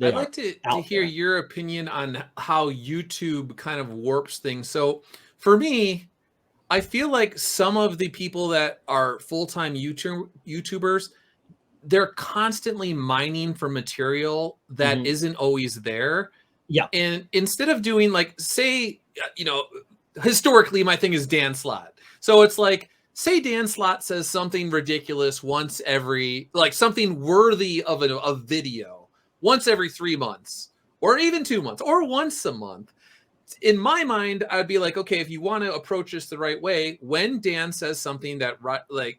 They I'd are like to out hear there. your opinion on how YouTube kind of warps things. So for me, I feel like some of the people that are full-time YouTubers, they're constantly mining for material that isn't always there. Yeah. And instead of doing like, say, historically my thing is Dan Slott. So it's like, say Dan Slott says something ridiculous once every, like something worthy of a video once every 3 months or even 2 months or once a month. In my mind, I'd be like, okay, if you want to approach this the right way, when Dan says something that like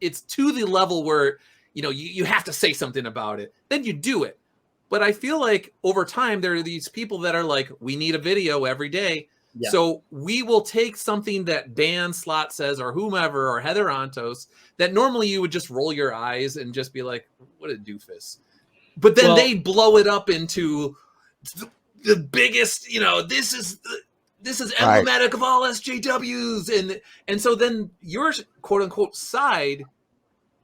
it's to the level where you have to say something about it, then you do it. But I feel like over time there are these people that are like, we need a video every day. Yeah. So we will take something that Dan Slott says or whomever or Heather Antos that normally you would just roll your eyes and just be like, what a doofus. But then they blow it up into the biggest, this is emblematic of all SJWs. And so then your quote unquote side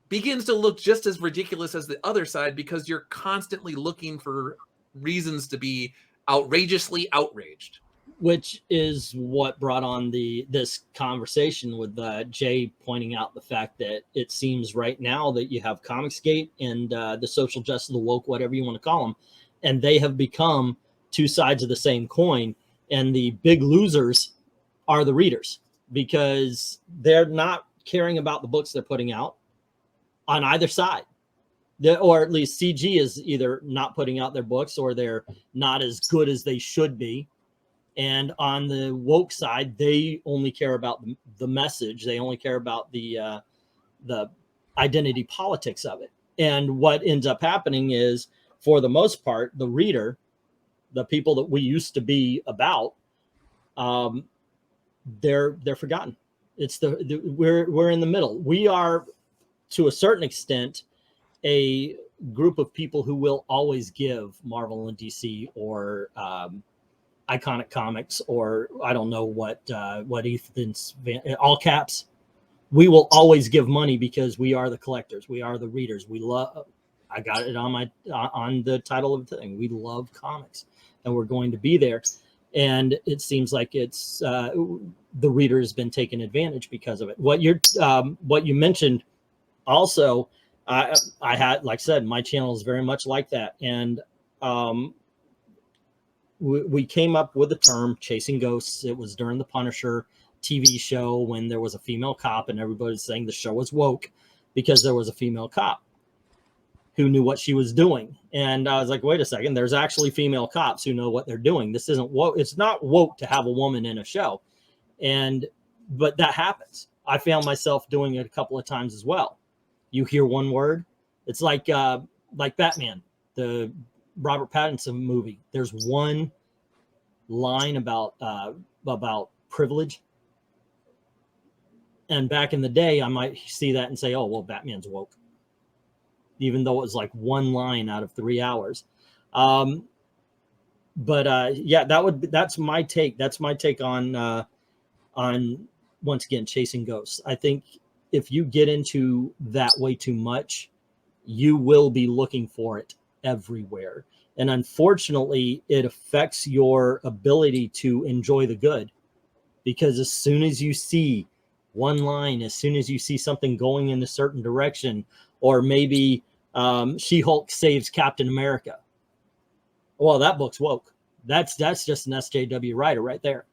begins to look just as ridiculous as the other side because you're constantly looking for reasons to be outrageously outraged. Which is what brought on this conversation with Jay pointing out the fact that it seems right now that you have Comicsgate and the social justice, the woke, whatever you want to call them, and they have become two sides of the same coin. And the big losers are the readers because they're not caring about the books they're putting out on either side. Or at least CG is either not putting out their books or they're not as good as they should be. And on the woke side, they only care about the message. They only care about the identity politics of it. And what ends up happening is, for the most part, the reader, the people that we used to be about, they're forgotten. It's we're in the middle. We are, to a certain extent, a group of people who will always give Marvel and DC or Iconic Comics, or I don't know what Ethan's all caps. We will always give money because we are the collectors. We are the readers. We love. I got it on the title of the thing. We love comics, and we're going to be there. And it seems like it's the reader has been taken advantage because of it. What you mentioned also, I had, like I said, my channel is very much like that, and we came up with the term chasing ghosts. It was during the Punisher TV show when there was a female cop and everybody was saying the show was woke because there was a female cop who knew what she was doing. And I was like, wait a second, there's actually female cops who know what they're doing. This isn't woke. It's not woke to have a woman in a show. But that happens. I found myself doing it a couple of times as well. You hear one word. It's like Batman, the Robert Pattinson movie. There's one line about privilege, and back in the day, I might see that and say, "Oh, well, Batman's woke," even though it was like one line out of 3 hours. Yeah, that's my take. That's my take on once again chasing ghosts. I think if you get into that way too much, you will be looking for it everywhere. And unfortunately, it affects your ability to enjoy the good. Because as soon as you see one line, as soon as you see something going in a certain direction, or maybe She-Hulk saves Captain America, well, that book's woke. That's just an SJW writer right there.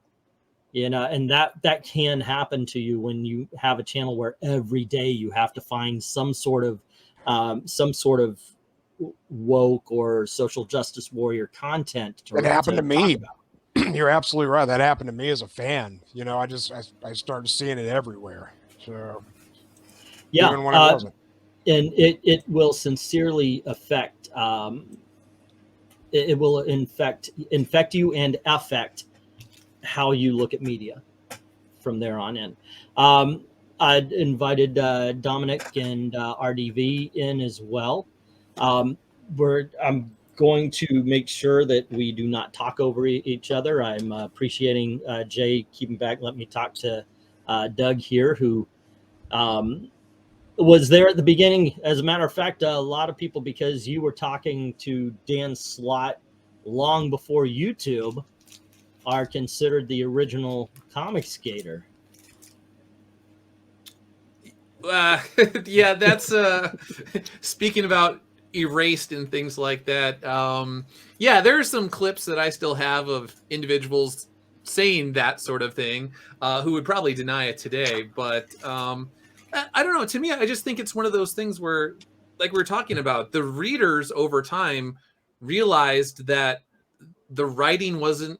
And that can happen to you when you have a channel where every day you have to find some sort of woke or social justice warrior content to happened to me. talk about. You're absolutely right. That happened to me as a fan. I started seeing it everywhere. So yeah, even when I wasn't. And it will sincerely affect. It will infect you and affect how you look at media from there on in. I'd invited Dominic and RDV in as well. I'm going to make sure that we do not talk over each other. I'm appreciating Jay keeping back. Let me talk to Doug here, who was there at the beginning. As a matter of fact, a lot of people, because you were talking to Dan Slott long before YouTube, are considered the original comic skater. Yeah, that's speaking about erased and things like that. Yeah, there are some clips that I still have of individuals saying that sort of thing, who would probably deny it today. But I don't know. To me, I just think it's one of those things where, like we were talking about, the readers over time realized that the writing wasn't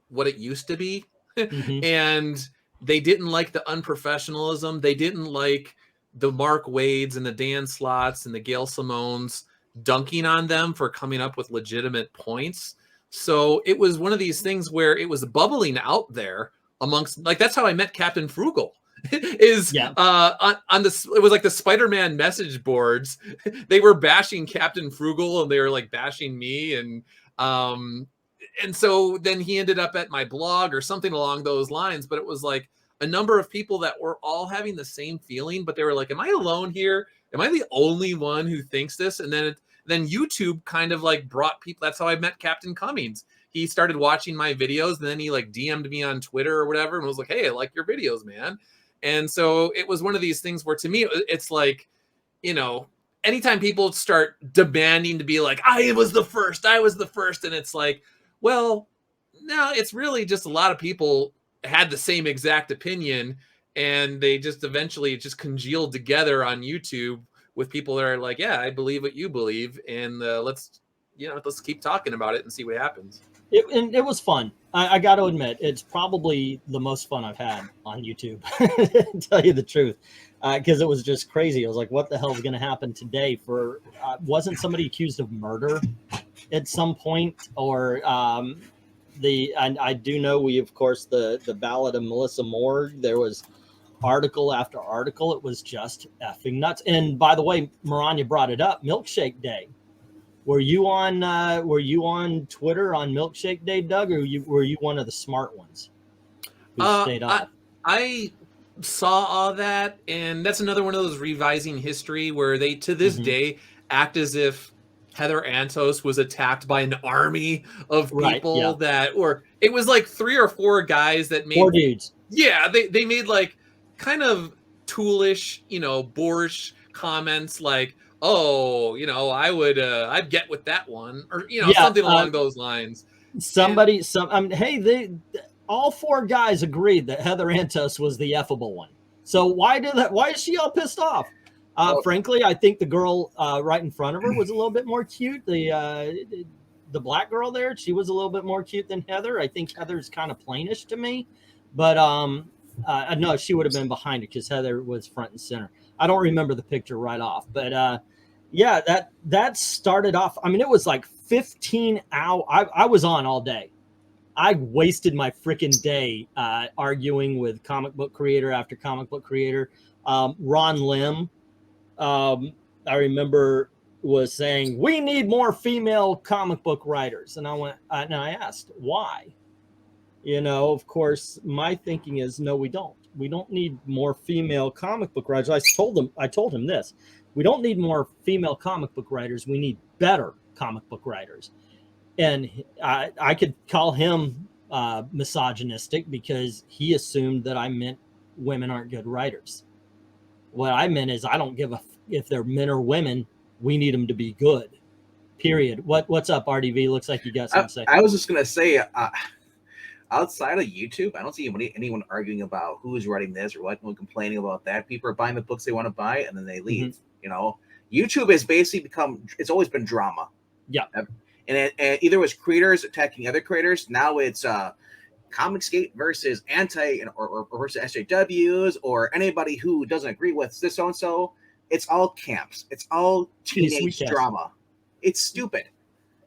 what it used to be. Mm-hmm. And they didn't like the unprofessionalism. They didn't like the Mark Wades and the Dan Slotts and the Gail Simones dunking on them for coming up with legitimate points. So it was one of these things where it was bubbling out there amongst, like, that's how I met Captain Frugal. Is Yeah. On this, it was like the Spider-Man message boards. They were bashing Captain Frugal and they were like bashing me, and so then he ended up at my blog or something along those lines. But it was like a number of people that were all having the same feeling, but they were like, am I alone here? Am I the only one who thinks this? And then YouTube kind of like brought people. That's how I met Captain Cummings. He started watching my videos, and then he like DM'd me on Twitter or whatever and was like, hey, I like your videos, man. And so it was one of these things where, to me, it's like, you know, anytime people start demanding to be like, I was the first, and it's like, well, no, it's really just a lot of people had the same exact opinion, and they just eventually just congealed together on YouTube with people that are like, yeah, I believe what you believe, and let's keep talking about it and see what happens. It was fun. I got to admit, it's probably the most fun I've had on YouTube, to tell you the truth, because it was just crazy. I was like, what the hell is going to happen today? Wasn't somebody accused of murder at some point? Or I do know of course, the ballad of Melissa Moore, there was article after article. It was just effing nuts. And by the way, Maranya brought it up, Milkshake Day. Were you on Twitter on Milkshake Day, Doug, or were you one of the smart ones who stayed off? I saw all that, and that's another one of those revising history where they, to this day, act as if Heather Antos was attacked by an army of people or it was like 3 or 4 guys that made 4 dudes. Yeah, they made like kind of toolish, boorish comments like, oh, I'd get with that one, or something along those lines. Hey, all 4 guys agreed that Heather Antos was the effable one. So why is she all pissed off? Frankly, I think the girl right in front of her was a little bit more cute. The black girl there, she was a little bit more cute than Heather. I think Heather's kind of plainish to me, but no, she would have been behind it because Heather was front and center. I don't remember the picture right off, but yeah, that started off. I mean, it was like 15 hours. I was on all day. I wasted my freaking day arguing with comic book creator after comic book creator. Ron Lim, I remember, was saying, we need more female comic book writers. And I asked why. Of course, my thinking is, no, we don't. We don't need more female comic book writers. I told him this. We don't need more female comic book writers. We need better comic book writers. And I could call him misogynistic because he assumed that I meant women aren't good writers. What I meant is, I don't give a if they're men or women. We need them to be good. Period. What's up, RDV? Looks like you got something to say. I was just gonna say, outside of YouTube, I don't see anyone arguing about who's writing this or what, complaining about that. People are buying the books they want to buy and then they leave. YouTube has basically it's always been drama. Yeah. And either it was creators attacking other creators. Now it's Comicsgate versus or versus SJWs or anybody who doesn't agree with this so-and-so. It's all camps. It's all teenage drama. It's stupid.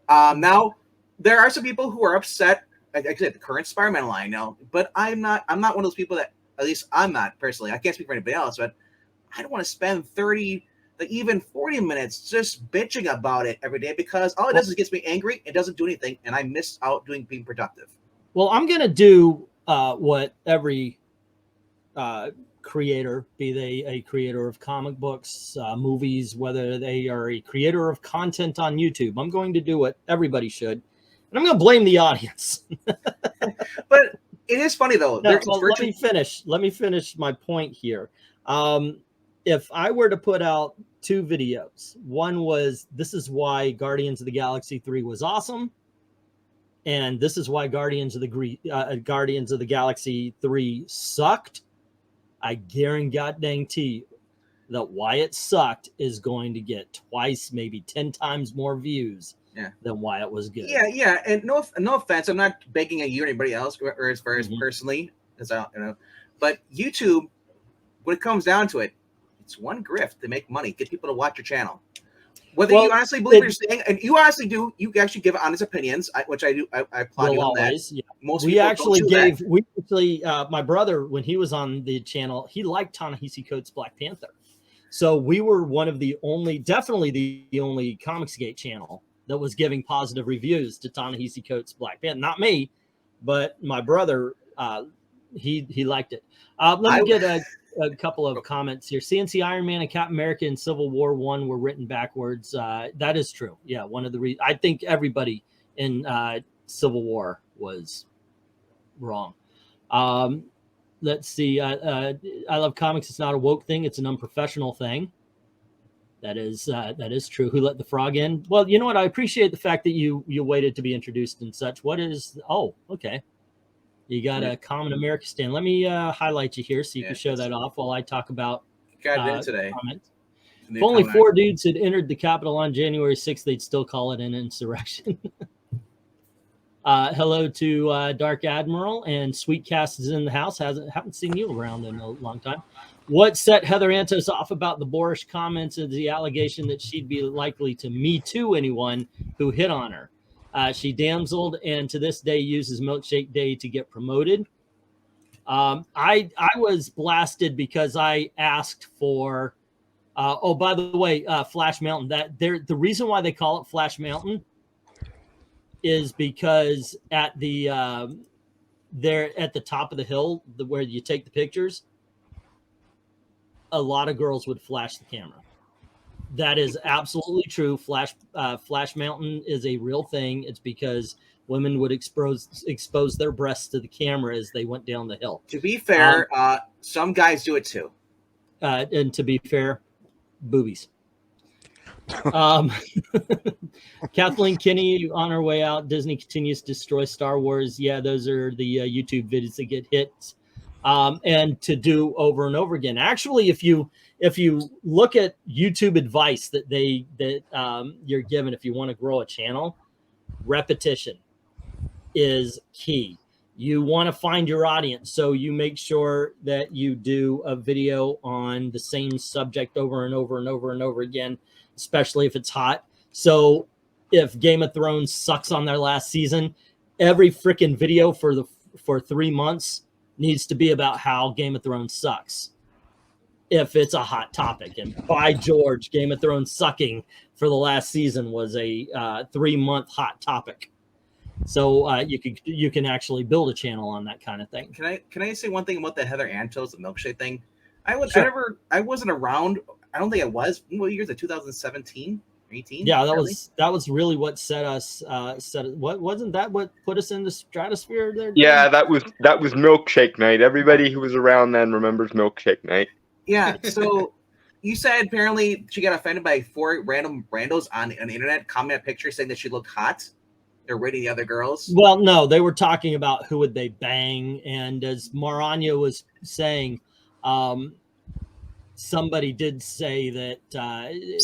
Now there are some people who are upset. Like I said, the current Spider-Man line now, but I'm not one of those people that, at least I'm not personally. I can't speak for anybody else, but I don't want to spend 30, even 40 minutes just bitching about it every day, because all it does is gets me angry. It doesn't do anything, and I miss out being productive. Well, I'm gonna do what every creator, be they a creator of comic books, movies, whether they are a creator of content on YouTube. I'm going to do what everybody should, and I'm going to blame the audience. But it is funny though. No, well, let me finish. Let me finish my point here. If I were to put out 2 videos, one was this is why Guardians of the Galaxy 3 was awesome, and this is why Guardians of the Galaxy 3 sucked. I guarantee you that why it sucked is going to get twice, maybe 10 times more views than why it was good. Yeah. And no offense, I'm not begging at you or anybody else, or as far as personally, as I, but YouTube, when it comes down to it, it's one grift to make money, get people to watch your channel. Whether you honestly believe what you're saying, and you honestly do, you actually give honest opinions, which I do. I applaud you on that. Yeah. Most we actually gave. That. We actually, my brother, when he was on the channel, he liked Ta-Nehisi Coates' Black Panther. So we were one of the only, definitely the only Comicsgate channel that was giving positive reviews to Ta-Nehisi Coates' Black Panther. Not me, but my brother. He liked it. Let me get a couple of comments here. CNC Iron Man and Captain America in Civil War 1 were written backwards. That is true. Yeah, one of the reasons. I think everybody in Civil War was wrong. Let's see. I love comics. It's not a woke thing. It's an unprofessional thing. That is true. Who let the frog in? Well, you know what? I appreciate the fact that you waited to be introduced and such. What is? Oh, okay. You got a Common America stand. Let me highlight you here so you can show that off while I talk about today. Comments. If only 4 dudes had entered the Capitol on January 6th, they'd still call it an insurrection. Hello to Dark Admiral, and Sweetcast is in the house. Haven't seen you around in a long time. What set Heather Antos off about the boorish comments is the allegation that she'd be likely to Me Too anyone who hit on her. She damseled and to this day uses Milkshake Day to get promoted. I was blasted because I asked for. Oh, by the way, Flash Mountain. The reason why they call it Flash Mountain is because at the there at the top of the hill, where you take the pictures, a lot of girls would flash the camera. That is absolutely true. Flash Mountain is a real thing. It's because women would expose their breasts to the camera as they went down the hill. To be fair, some guys do it too. And to be fair, boobies. Kathleen Kinney on her way out. Disney continues to destroy Star Wars. Yeah, those are the YouTube videos that get hits. And to do over and over again. Actually, if you look at YouTube advice that you're given, if you want to grow a channel, repetition is key. You want to find your audience, so you make sure that you do a video on the same subject over and over and over and over again, especially if it's hot. So if Game of Thrones sucks on their last season, every freaking video for 3 months needs to be about how Game of Thrones sucks. If it's a hot topic, and by George, Game of Thrones sucking for the last season was a 3-month hot topic. So you can actually build a channel on that kind of thing. Can I say one thing about the Heather Antos, the milkshake thing? I wasn't around. I don't think I was. What year is it? 2017, 18? Yeah, that was really what set us. What wasn't that what put us in the stratosphere there? Yeah, that was Milkshake Night. Everybody who was around then remembers Milkshake Night. Yeah. So you said apparently she got offended by 4 random randos on the internet commenting a picture saying that she looked hot. They're rating the other girls. Well, no, they were talking about who would they bang, and as Maranya was saying, somebody did say that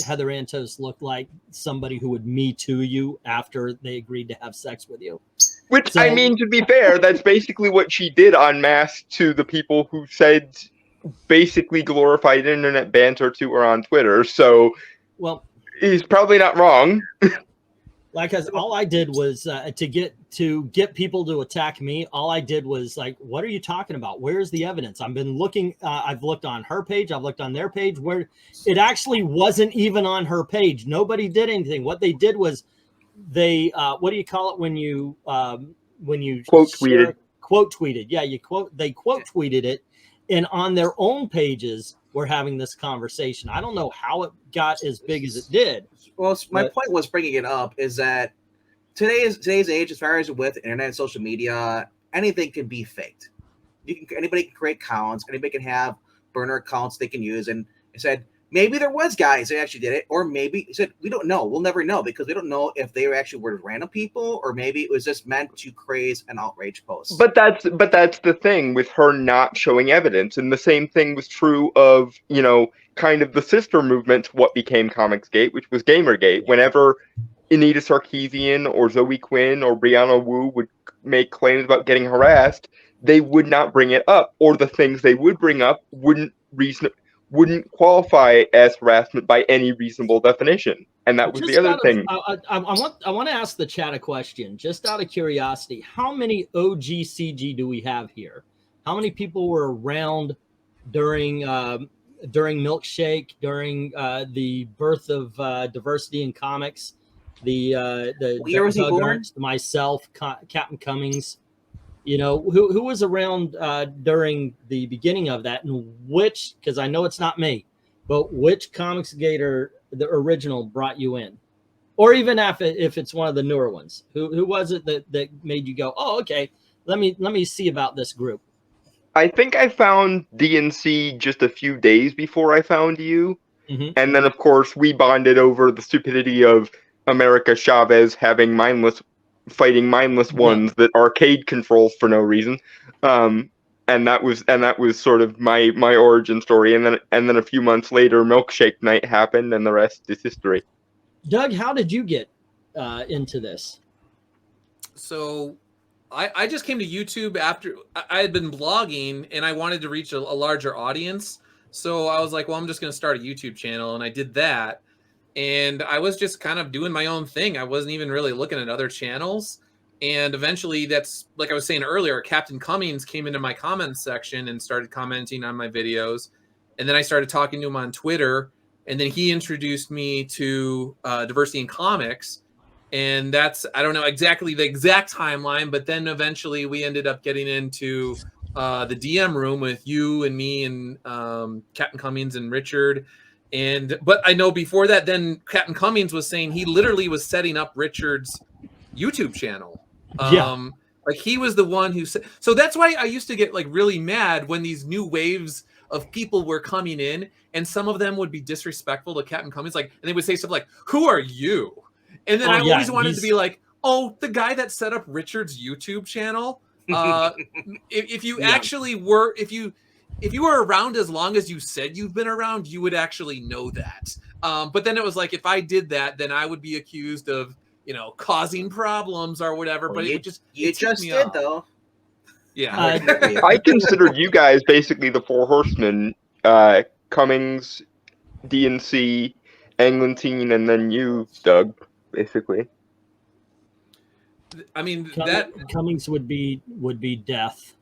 Heather Antos looked like somebody who would Me Too you after they agreed to have sex with you. Which, I mean, to be fair, that's basically what she did en masse to the people who said basically glorified internet banter to her on Twitter. So, well, he's probably not wrong. Like, all I did was to get people to attack me. All I did was like, what are you talking about? Where's the evidence? I've been looking. I've looked on her page. I've looked on their page. Where it actually wasn't even on her page. Nobody did anything. What they did was they what do you call it when you quote tweeted? Quote tweeted. Yeah, they quote tweeted it, and on their own pages were having this conversation. I don't know how it got as big as it did. Well, my But- point was bringing it up is that today's age, as far as with internet and social media, anything can be faked. Anybody can create accounts. Anybody can have burner accounts they can use. And I said maybe there was guys that actually did it, or maybe he said we don't know. We'll never know because we don't know if they actually were random people or maybe it was just meant to craze an outrage post. But that's the thing with her not showing evidence, and the same thing was true of, you know, kind of the sister movement to what became Comicsgate, which was Gamergate. Whenever Anita Sarkeesian or Zoe Quinn or Brianna Wu would make claims about getting harassed, they would not bring it up, or the things they would bring up wouldn't qualify as harassment by any reasonable definition. And that was Just the other out of- thing. I want to ask the chat a question, just out of curiosity. How many OG CG do we have here? How many people were around during Milkshake, during the birth of diversity in comics? The What year was he Doug born? Ernst, myself, Captain Cummings. You know, who was around during the beginning of that, and which, because I know it's not me, but which Comicsgator, the original, brought you in? Or even if it's one of the newer ones, who was it that made you go, oh, okay, let me see about this group? I think I found DNC just a few days before I found you. Mhm. And then, of course, we bonded over the stupidity of America Chavez fighting mindless ones that arcade controls for no reason. And that was sort of my origin story. And then a few months later, Milkshake Night happened, and the rest is history. Doug, how did you get into this? So I just came to YouTube after I had been blogging and I wanted to reach a larger audience. So I was like, well, I'm just going to start a YouTube channel. And I did that. And I was just kind of doing my own thing. I wasn't even really looking at other channels. And eventually, that's like I was saying earlier, Captain Cummings came into my comments section and started commenting on my videos. And then I started talking to him on Twitter. And then he introduced me to Diversity in Comics. And that's, I don't know exactly the exact timeline, but then eventually we ended up getting into the DM room with you and me and Captain Cummings and Richard. But I know before that, then Captain Cummings was saying he literally was setting up Richard's YouTube channel. Like he was the one who said, so that's why I used to get like really mad when these new waves of people were coming in and some of them would be disrespectful to Captain Cummings. Like, and they would say stuff like, who are you? And then I always wanted to be like, oh, the guy that set up Richard's YouTube channel. If you actually were, if you were around as long as you said you've been around, you would actually know that. But then it was like, if I did that, then I would be accused of, you know, causing problems or whatever. Well, but you it just did off. though. Yeah. I considered you guys basically the four horsemen: Cummings, DNC, Englentine, and then you, Doug. Basically, I mean Cummings would be death.